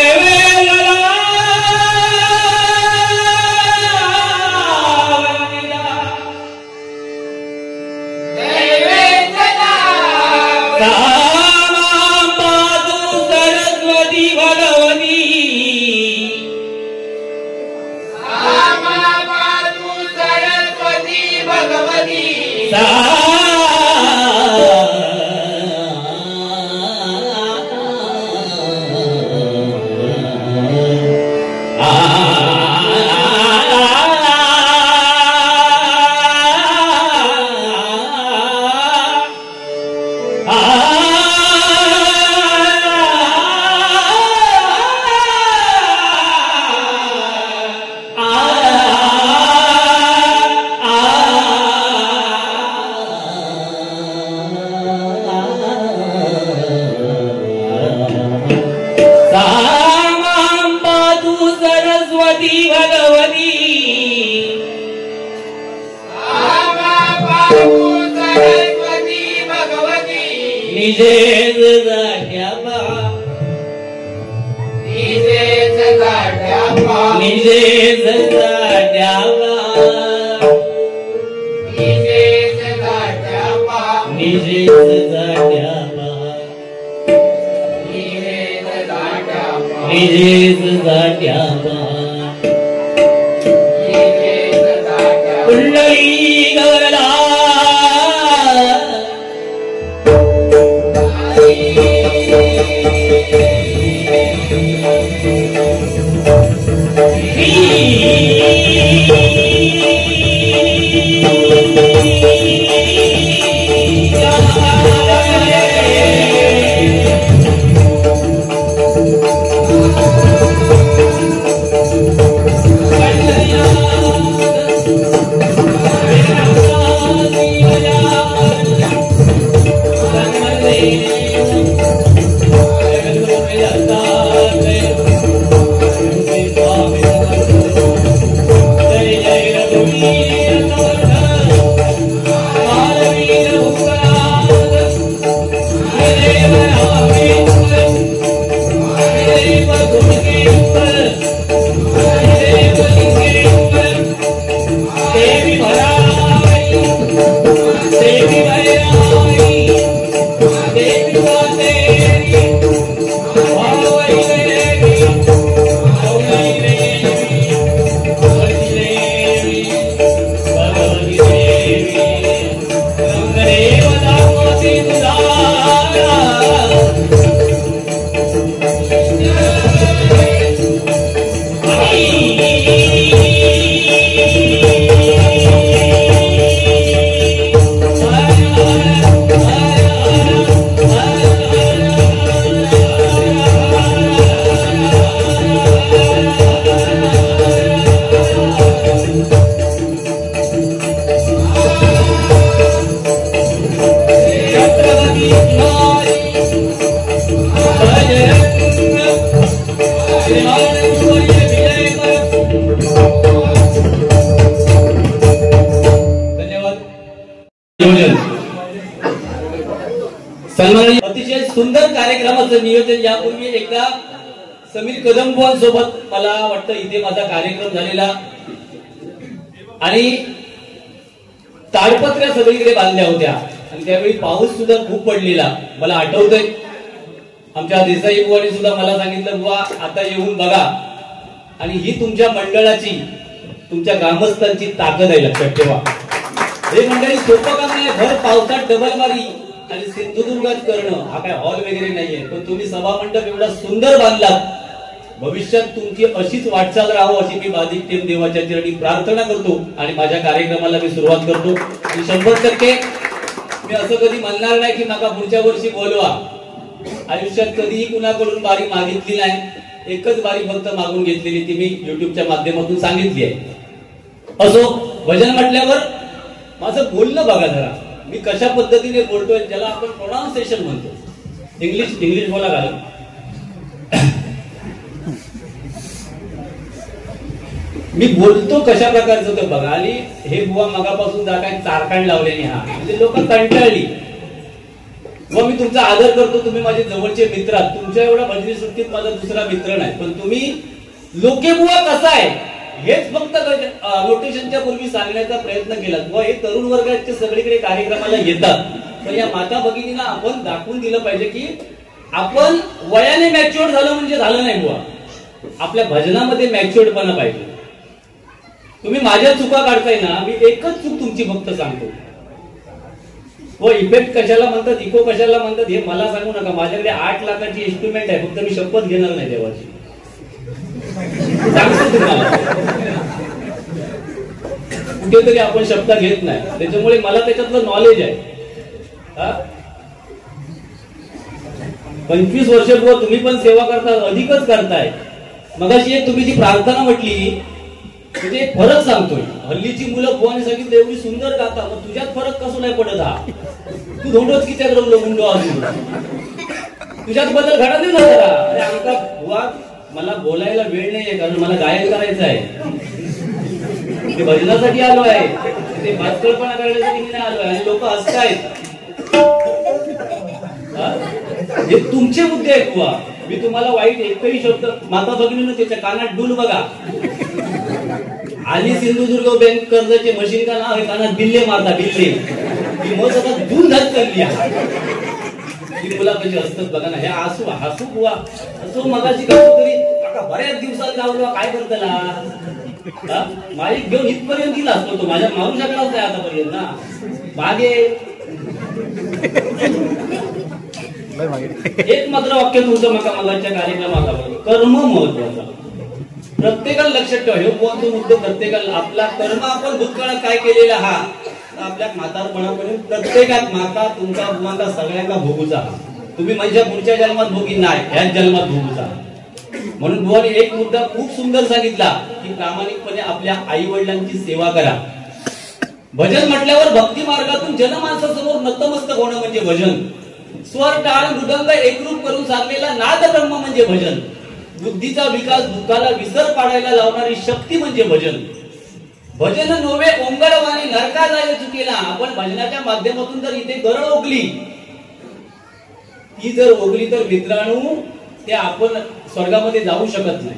S4: Thank you.
S3: सन्माननीय अतिशय सुंदर कार्यक्रमाचं नियोजन यापूर्वी एकदा समीर कदमबुवांसोबत मला वाटतं इथे माझा कार्यक्रम झालेला आणि ताडपत्र्या सगळीकडे बांधल्या होत्या आणि त्यावेळी पाऊस सुद्धा खूप पडलेला मला आठवतंय. आमच्या देसाई बुवांनी सुद्धा मला सांगितलं बुवा आता येऊन बघा आणि ही तुमच्या मंडळाची तुमच्या ग्रामस्थांची ताकद आहे लक्षात ठेवा. हे मंडळी सोपं काम नाही. भर पावसात डबल मारी आणि सिंधुदुर्गात करणं हा काय हॉल वगैरे नाहीये पण तुम्ही सभा मंडप एवढा सुंदर बांधलात. भविष्यात तुमची अशीच वाटचाल राहावं अशी मी बाधिक टेम देवाच्या चरणी प्रार्थना करतो आणि माझ्या कार्यक्रमाला मी सुरुवात करतो. आणि 100% मी असं कधी म्हणणार नाही की नका पुढच्या वर्षी बोलवा. आयुष्यात कधीही कुणाकडून बारी मागितली नाही. एकच बारी फक्त मागून घेतलेली ती मी युट्यूबच्या माध्यमातून सांगितली आहे. असो भजन म्हटल्यावर माझं बोलणं बघा जरा मी कशा पद्धतीने बोलतोय ज्याला आपण प्रोनाउन्सिएशन म्हणतो. इंग्लिश बोला घाल. मी बोलतो कशा प्रकारचं होतं बघा. आणि हे बुवा मगापासून जा काय चारकांड लावल्याने हा म्हणजे लोक कंटाळली. व मी तुमचा आदर करतो. तुम्ही माझे जवळचे मित्र आहात. तुमच्या एवढा भजनी सृष्टीत माझा दुसरा मित्र नाही. पण तुम्ही लोके बुवा कसा आहे हेच फक्त नोटेशनच्या पूर्वी सांगण्याचा प्रयत्न केला. व हे तरुण वर्गाचे सगळीकडे कार्यक्रमाला येतात. तर या माता भगिनींना आपण दाखवून दिलं पाहिजे की आपण वयाने मॅच्युअर्ड झालं म्हणजे झालं नाही बुवा. आपल्या भजनामध्ये मॅच्युअर्डपणा पाहिजे. तुम्ही माझ्या चुका काढताय ना. मी एकच चूक तुमची फक्त सांगतो. व इफेक्ट कशाला म्हणतात इको कशाला म्हणतात हे मला सांगू नका. माझ्याकडे 8 लाखाची एस्टिमेट आहे. फक्त मी शपथ घेणार नाही देवाची सांगतो तुम्हाला. कुठेतरी आपण शब्द घेत नाही त्याच्यामुळे मला त्याच्यातलं नॉलेज आहे. 25 वर्ष तुम्ही पण सेवा करता अधिकच करताय. मगाशी एक तुम्ही जी प्रार्थना म्हटली म्हणजे फरक सांगतोय. हल्लीची मुलं बुवाने सांगितलं एवढी सुंदर गाता मग तुझ्यात फरक कसं नाही पडत हा. तू धोंडोच किती रवलं मुंडो अजून तुझ्यात बदल घडा नाही झाला. अरे आमका बुवा मला बोलायला वेळ नाहीये कारण मला गायन करायचं आहे. ते भजनासाठी आलो आहे. ते भास्करपणा करण्यासाठी मी नाही आलो आहे. आणि लोक हसतायत. हे तुमचे मुद्दे आहेत बुवा. मी तुम्हाला वाईट एकही शब्द माता भगिनीनं त्याच्या कानात डूल बघा. आली सिंधुदुर्ग बँक कर्जाचे मशीन का नाव आहे कानात बिल्ले मारता बिल्ले. ही मग आता दूर धात करली ही मुला कशी असतात बघा ना. हे हसू हसू बुवा असो मगाशी कसं तरी आता बऱ्याच दिवसात लावलो काय करतला माईक घेऊन इथपर्यंत दिला असतो तो. माझ्या मारू शकलाच नाही आतापर्यंत ना. मागे एक मात्र वाक्य तुमचं मका मगाच्या कार्यक्रमाला कर्म महत्वाचा. प्रत्येकाला लक्षात ठेवा. हे कोणतो मुद्दे प्रत्येकाला आपला कर्म आपण भूतकाळात काय केलेला हा आपल्या म्हातारपणापर्यंत प्रत्येकात माता तुमचा बुवांचा सगळ्यांना भोगूचा. तुम्ही म्हणजे पुढच्या जन्मात भोगी नाही ह्याच जन्मात भोगूचा. म्हणून बुवाने एक मुद्दा खूप सुंदर सांगितला की प्रामाणिकपणे आपल्या आई वडिलांची सेवा करा. भजन म्हटल्यावर भक्ती मार्गातून जनमानसासमोर नतमस्तक होणं म्हणजे भजन. स्वर टाळ मृदंग एकरूप करून साधलेला नाद ब्रह्म म्हणजे भजन. बुद्धीचा विकास दुःखाला विसर पाडायला लावणारी शक्ती म्हणजे भजन. भजन नोवे ओंगडवाने नरका जाय चुकेला. आपण भजनाच्या माध्यमातून जर इथे गरळ ओकली ती जर ओगली तर मित्रांनो ते आपण स्वर्गामध्ये जाऊ शकत नाही.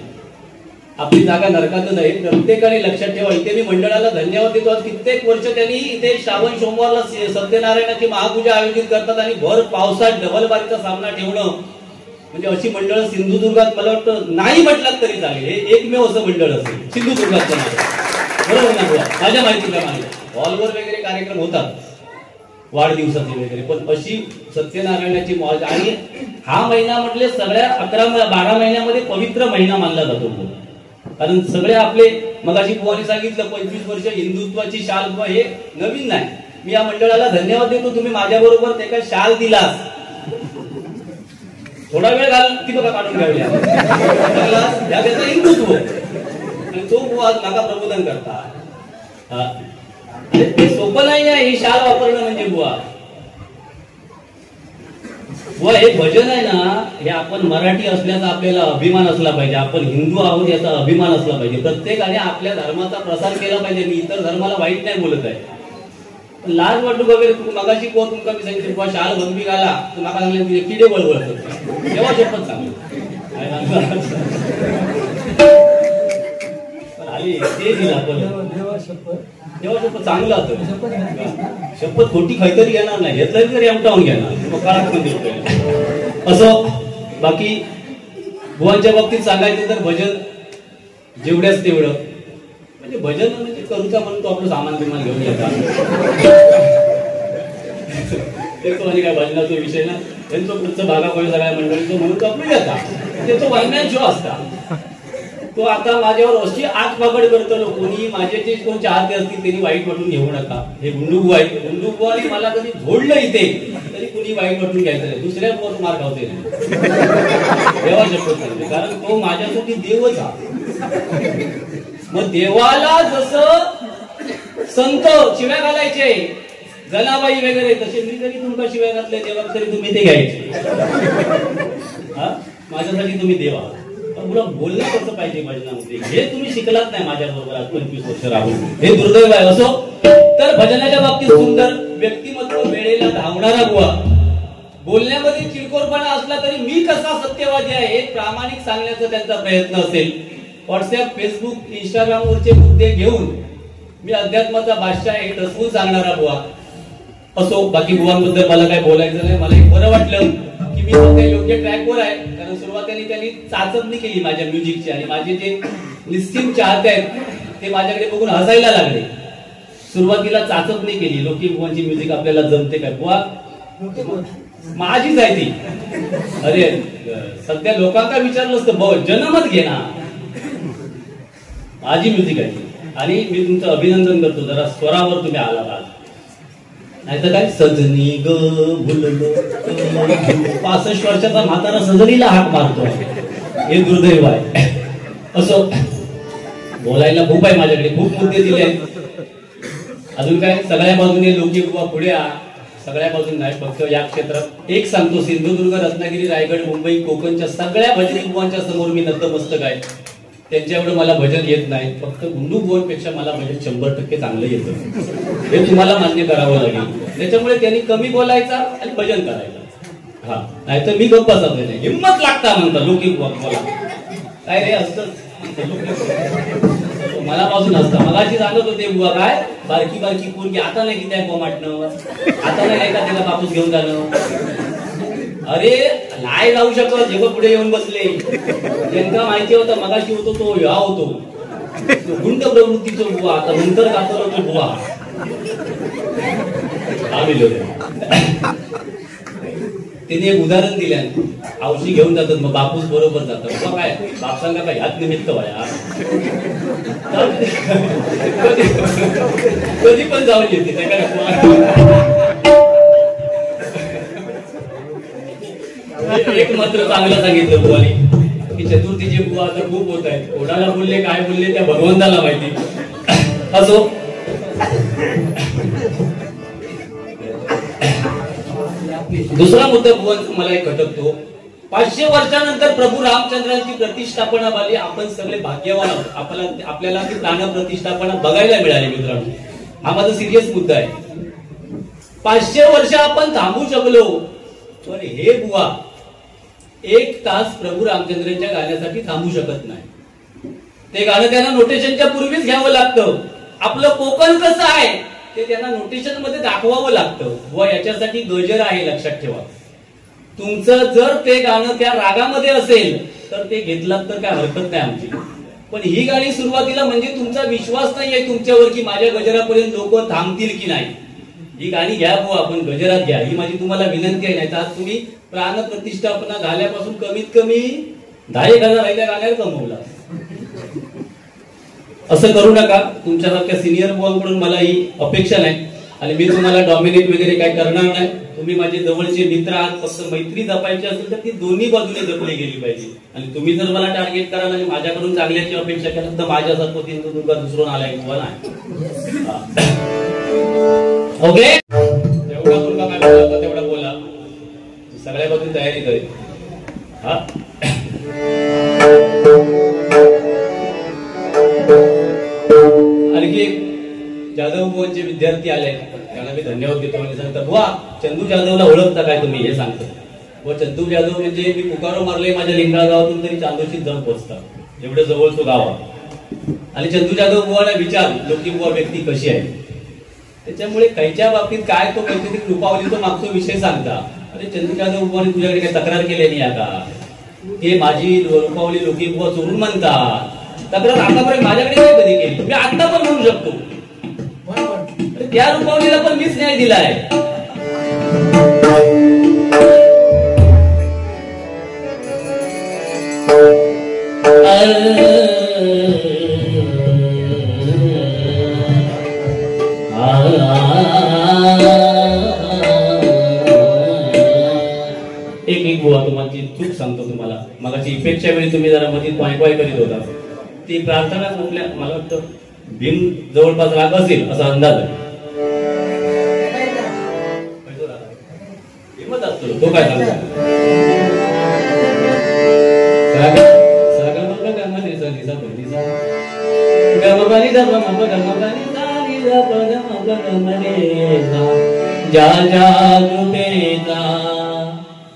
S3: आपली जागा नरकातच आहे. प्रत्येकाने लक्षात ठेवा. इथे मी मंडळाला धन्यवाद देतो. आज कित्येक वर्ष त्यांनी इथे श्रावण सोमवारला सत्यनारायणाची महापूजा आयोजित करतात आणि भर पावसात डबलबारीचा सामना ठेवणं म्हणजे अशी मंडळ सिंधुदुर्गात मला वाटतं नाही म्हटलं तरी चालेल. हे एकमेव असं मंडळ असेल सिंधुदुर्गात. बरोबर ना बुवा? माझ्या माहितीप्रमाणे हॉलवर वगैरे कार्यक्रम होतात वाढदिवसाचे वगैरे, पण अशी सत्यनारायणाची मौज. आणि हा महिना म्हटले सगळ्या 11-12 महिन्यामध्ये पवित्र महिना मानला जातो. कारण सगळे आपले मगाशी बुवानी सांगितलं 25 वर्ष हिंदुत्वाची शाल हे नवीन नाही. मी या मंडळाला धन्यवाद देतो. तुम्ही माझ्या बरोबर ते काय शाल दिला थोडा वेळ घाल ती बघा काढून घ्यावी त्याचं हिंदुत्व आणि तो बुवा नाका प्रबोधन करता. ते सोपं नाही आहे हे शाल वापरणं म्हणजे बुवा हे भजन आहे ना, हे आपण मराठी असल्याचा आपल्याला अभिमान असला पाहिजे. आपण हिंदू आहोत याचा अभिमान असला पाहिजे. प्रत्येकाने आपल्या धर्माचा प्रसार केला पाहिजे. मी इतर धर्माला वाईट नाही बोलत आहे, पण लाज वाटू वगैरे मगाशी तुमका मी सांगितलं बुवा शाल बंदी घाला तुम्हाला सांगले तुझे किडे बळबळ करतो तेव्हा शपथ सांगली आली ते दिला तेव्हा शपथ चांगलं होतं. शपथ खोटी काहीतरी घेणार नाही, घेतलं तरी आमटावून घेणार असं. बाकी बुवांच्या बाबतीत सांगायचं तर भजन जेवढ्याच तेवढं म्हणजे भजन म्हणजे करूचा म्हणून तो आपलं सामान बिमान घेऊन येतात आणि काय भजनाचा विषय ना त्यांचा पुढचा भागा कोणी सगळ्या मंडळीचं म्हणून तो आपलं येतात ते तो वैज्ञान जो असता तो आता माझ्यावर अशी आग पागड करतो. कोणी माझे जे कोण चाहते असतील त्यांनी वाईट वाटून घेऊ नका. हे गुंडू आहे, गुंडू बुवाने मला कधी झोडलं इथे तरी कुणी वाईट वाटून घ्यायचं नाही. दुसऱ्या बुवाच मार खावते देवा शपथ करते, कारण तो माझ्यासाठी देवच हा. मग देवाला जसं संत शिव्या घालायचे जनाबाई वगैरे तसे मी जरी तुमका शिव्या घातले देवा तरी तुम्ही ते घ्यायचे. माझ्यासाठी तुम्ही देवा. तुला बोलणं कसं पाहिजे भजनामध्ये हे तुम्ही शिकलात नाही माझ्या बरोबर आज 25 वर्ष राहून. हे दुर्दैव आहे. असो तर भजनाच्या बाबतीत सुंदर व्यक्तिमत्व, वेळेला धावणारा बुवा, बोलण्यामध्ये चिरकोरपणा असला तरी मी कसा सत्यवादी आहे हे प्रामाणिक सांगण्याचा त्यांचा प्रयत्न असेल. व्हॉट्सअप, फेसबुक, इंस्टाग्रामवरचे मुद्दे घेऊन मी अध्यात्माचा बादशाह हे टसवून सांगणारा बुवा. असो बाकी बुवांबद्दल मला काय बोलायचं नाही. मला एक बरं वाटलं की मी सध्या योग्य ट्रॅकवर आहे, कारण सुरुवातीला त्यांनी चाचपणी केली माझ्या म्युझिकची आणि माझे जे निस्सीम चाहते आहेत ते माझ्याकडे बघून हसायला लागले. सुरुवातीला चाचपणी केली लोकी बुवांची म्युझिक आपल्याला जमते काय बुवा माझीच आहे ती. अरे सध्या लोकांना विचारलं असतं जन्मच घे ना, माझी म्युझिक आहे आणि मी तुमचं अभिनंदन करतो. जरा स्वरावर तुम्ही आला आहात, नाही तर काय सजनी ग भुललो 65 वर्षाचा म्हातारा सजनीला हाक मारतो. हे दुर्दैव आहे. असो बोलायला खूप आहे माझ्याकडे, खूप मुद्दे दिले आहेत. अजून काय सगळ्या बाजूने लोकी बुवा पुढे सगळ्या बाजून नाही फक्त या क्षेत्रात. एक सांगतो, सिंधुदुर्ग, रत्नागिरी, रायगड, मुंबई, कोकणच्या सगळ्या भजनी बुवांच्या समोर मी नतमस्तक आहे. त्यांच्या एवढं मला भजन येत नाही, फक्त गुंडू बुवांपेक्षा मला भजन 100% चांगलं येतं. हे तुम्हाला मान्य करावं लागेल. त्याच्यामुळे त्यांनी कमी बोलायचा आणि भजन करायचं. हा नाही तर मी गप्प बसत नाही. हिंमत लागता म्हणतात लोकी बुवा मला काय रे असतं मला पासून असतं. मगाशी सांगत होते बुवा काय बारकी बारकी पोरगी आता नाही किती आहे माटणं, आता नाही का त्याला कापूस घेऊन जाणं. अरे नाही जाऊ शकत जेव्हा पुढे येऊन बसले. ज्यांना माहिती होतं मगाशी होतो तो या होतो गुंड प्रवृत्तीचा बुवा, आता नंतर कापला होतो बुवा. त्यांनी एक उदाहरण दिलं, औषधी घेऊन जातात मग बापूस बरोबर जातात. मग काय बापसांना काय ह्यात निमित्त व्हाया कधी पण जाऊन येते त्या काय. एक मात्र चांगलं सांगितलं बुवानी की चतुर्थीचे बुवा आता खूप होत आहेत. कोणाला बोलले काय बोलले त्या भगवंताला माहिती. असो दुसरा मुद्दा बुवांचा मला एक खटकतो. 500 वर्षानंतर प्रभू रामचंद्रांची प्रतिष्ठापना झाली. आपण सगळे भाग्यवान आहोत. आपल्याला ती प्राण प्रतिष्ठापना बघायला मिळाली. मित्रांनो हा माझा सिरियस मुद्दा आहे. 500 वर्ष आपण थांबू शकलो पण हे बुवा 1 तास प्रभू रामचंद्रांच्या गाण्यासाठी थांबू शकत नाही. ते गाणं त्यांना नोटेशनच्या पूर्वीच घ्यावं लागतं. आपलं कोकण कसं आहे ते त्यांना नोटेशन मध्ये दाखवावं लागतं. व याच्यासाठी गजर आहे, लक्षात ठेवा. तुमचं जर ते गाणं त्या रागामध्ये असेल तर ते घेतलात तर काय हरकत नाही आमची. पण ही गाणी सुरुवातीला म्हणजे तुमचा विश्वास नाहीये तुमच्यावर की माझ्या गजरापर्यंत लोक थांबतील की नाही. ही गाणी घ्या बुवा, आपण गजरात घ्या, ही माझी तुम्हाला विनंती आहे. नाही तर आज तुम्ही प्राण प्रतिष्ठापना झाल्यापासून कमीत कमी 10,000 त्या गाण्यावर कमवला. असं करू नका. तुमच्यासारख्या सिनियर बुवांकडून मला ही अपेक्षा नाही आणि मी तुम्हाला डॉमिनेट वगैरे काय करणार नाही. तुम्ही माझे जवळचे मित्र आहात. फक्त मैत्री जपायची असेल तर ती दोन्ही बाजूने जपली गेली पाहिजे. आणि तुम्ही जर मला टार्गेट कराल आणि माझ्याकडून चांगल्याची अपेक्षा केली तर माझ्यासारखं सिंधुदुर्गात दुसरून आलाय किंवा नाही. ओके, जेवढा तुमचा काय बोला तेवढा बोला. सगळ्या बाजून तयारी करेल. हा, आणखी एक जाधव बुवांचे विद्यार्थी आले, त्यांना मी धन्यवाद देतो आणि सांगतात बुवा चंदू जाधवला ओळखता काय तुम्ही, हे सांगतात. व चंदू जाधव म्हणजे मी पुकारो मारले माझ्या लिंगाळ गावातून तरी चांदोशीत जाऊन पोहोचतात, एवढं जवळ तो गाव. आणि चंदू जाधव बुवाला विचार लोकी बुवा व्यक्ती कशी आहे. त्याच्यामुळे काहीच्या बाबतीत काय तो काहीतरी कृपावली तो मागतो विषय सांगता. अरे चंदू जाधव बुवाने तुझ्याकडे काही तक्रार केली नाही आता, हे माझी रूपावली लोकी बुवा चोरून म्हणतात. तक्रार आतापर्यंत माझ्याकडे नाही कधी केली, मी आता पण म्हणू शकतो. त्या रूपावलीला पण मीच न्याय दिलाय. एक बुवा तुम्हाला चूक सांगतो तुम्हाला. मगाची इफेक्टच्या वेळी तुम्ही जरा मध्ये क्वाय करीत होता. ती प्रार्थना कुठल्या, मला वाटतं भीम जवळपास राग असेल असा अंदाज आहे. हिंमत असतो तो काय सांगतो.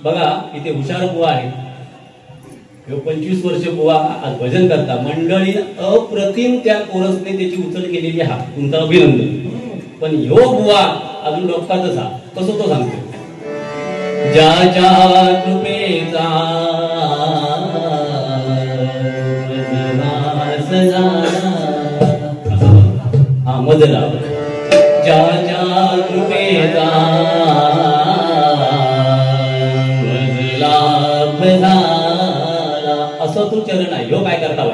S3: बघा इथे हुशार बुवा आहे, 25 वर्ष बुवा आज भजन करता. मंडळीनं अप्रतिम त्या कोरसने त्याची उचल केलेली आहे, तुमचं अभिनंदन. पण ह्यो बुवा अजून डोक्यातच हा, कसं तो सांगतो. ज्या कृपेचा हा मजला, ज्या कृपेचा असं तो चरण आहे. ह्यो काय करता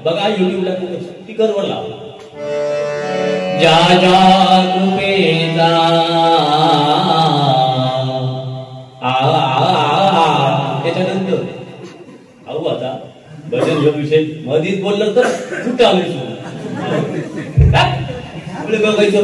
S3: बघा युट्यूबला स्पीकरवर लावला. ज्या कृपेचा त्याच्यानंतर अहो आता भजन ह्यो विषय मधीच बोललं तर कुठं आलं बघायचं.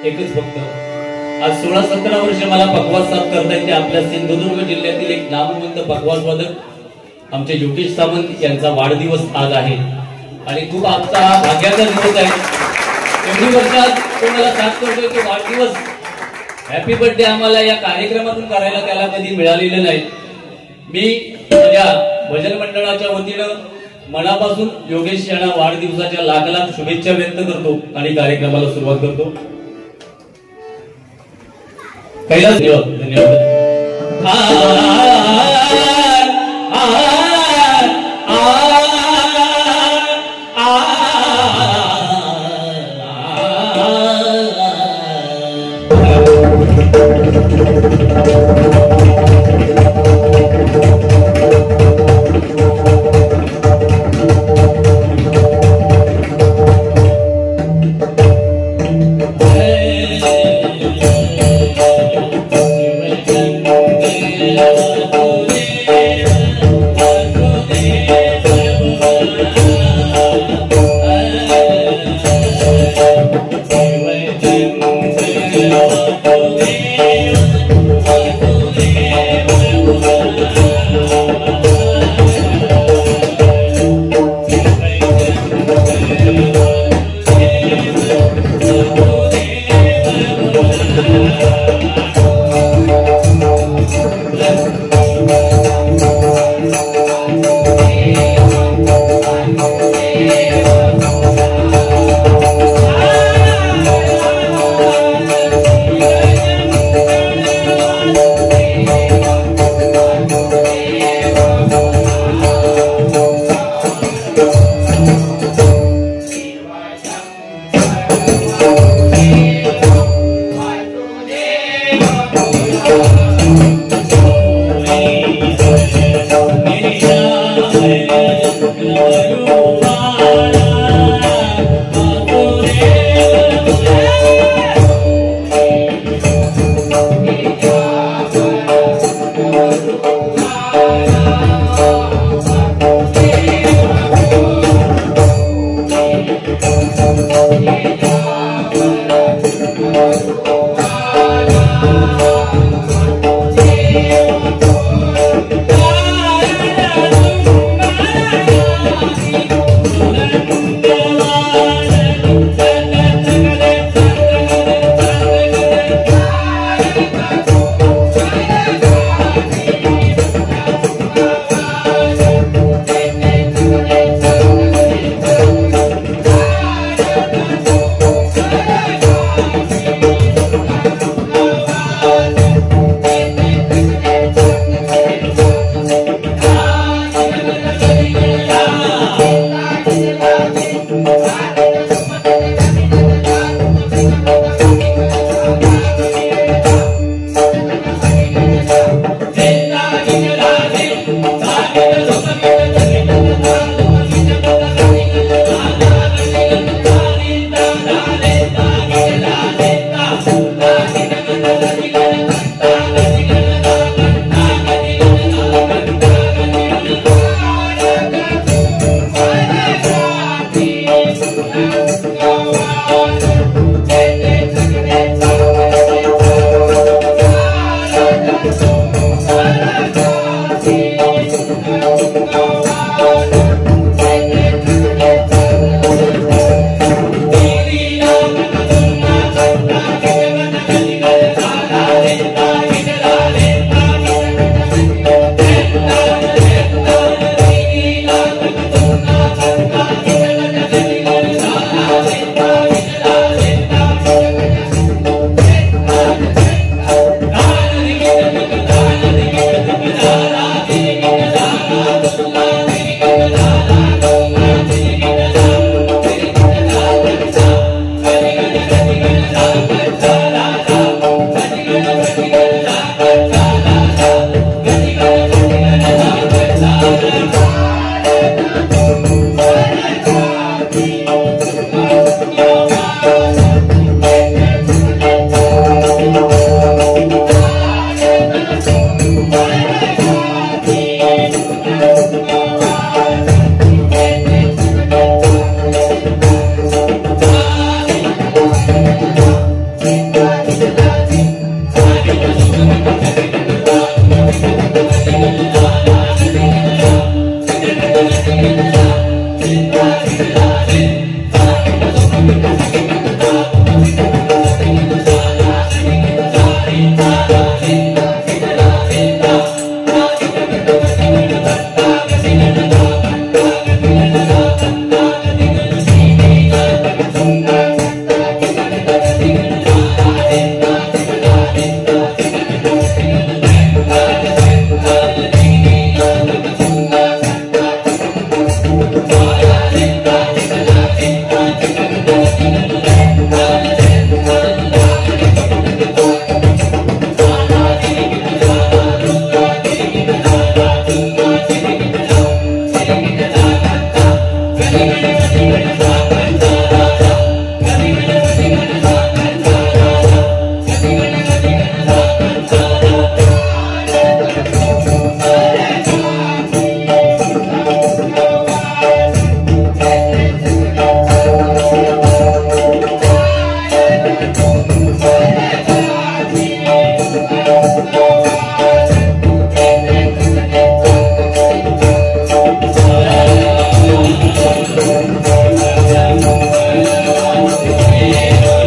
S3: एकच फक्त आज 16-17 वर्ष मला पखवाज साथ करता येते. आपल्या सिंधुदुर्ग जिल्ह्यातील एक नामवंत पखवाज वादक आमचे योगेश सावंत यांचा वाढदिवस आज आहे आणि खूप आजचा भाग्याचा दिवस आहे.
S2: एवढी वर्षात तो मला साथ करतोय तो वाढदिवस हॅपी बर्थडे आम्हाला या कार्यक्रमातून करायला त्याला कधी मिळालेलं नाही. मी माझ्या भजन मंडळाच्या वतीनं मनापासून योगेश यांना वाढदिवसाच्या लाख लाख शुभेच्छा व्यक्त करतो आणि कार्यक्रमाला सुरुवात करतो. पहिलाच धन्यवाद.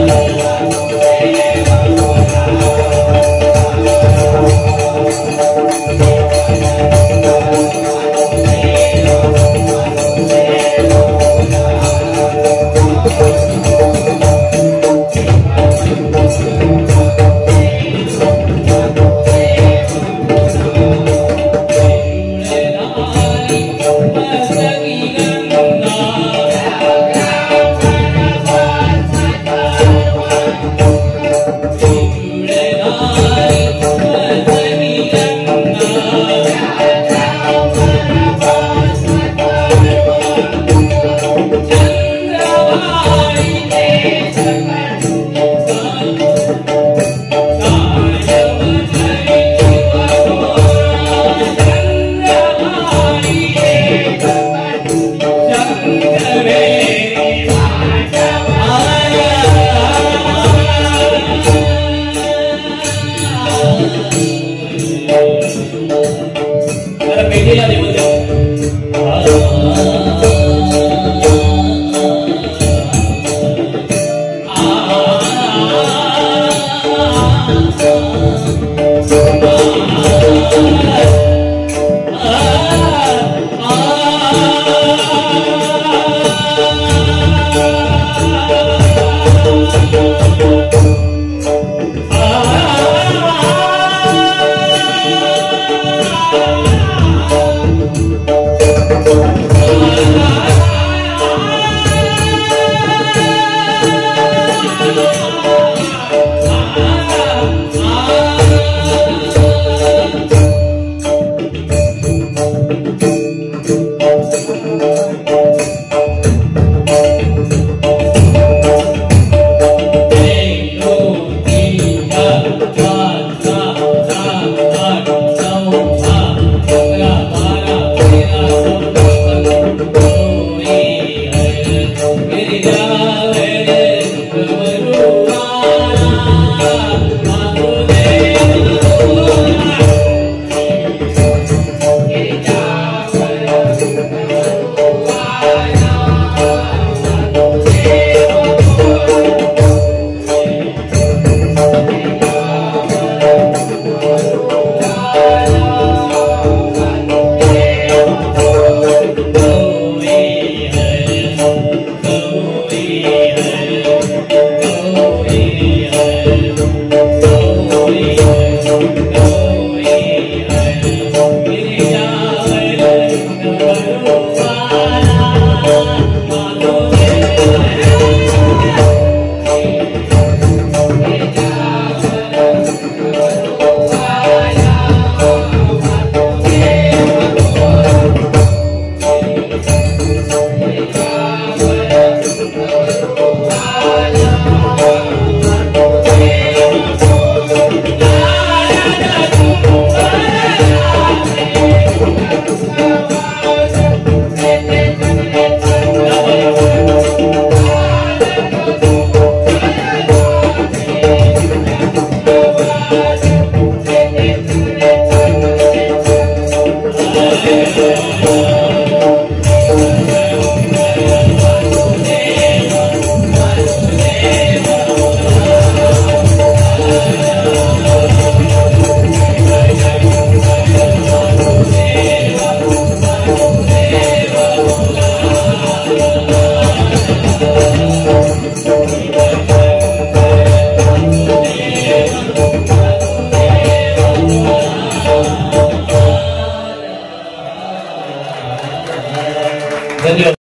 S2: Thank you.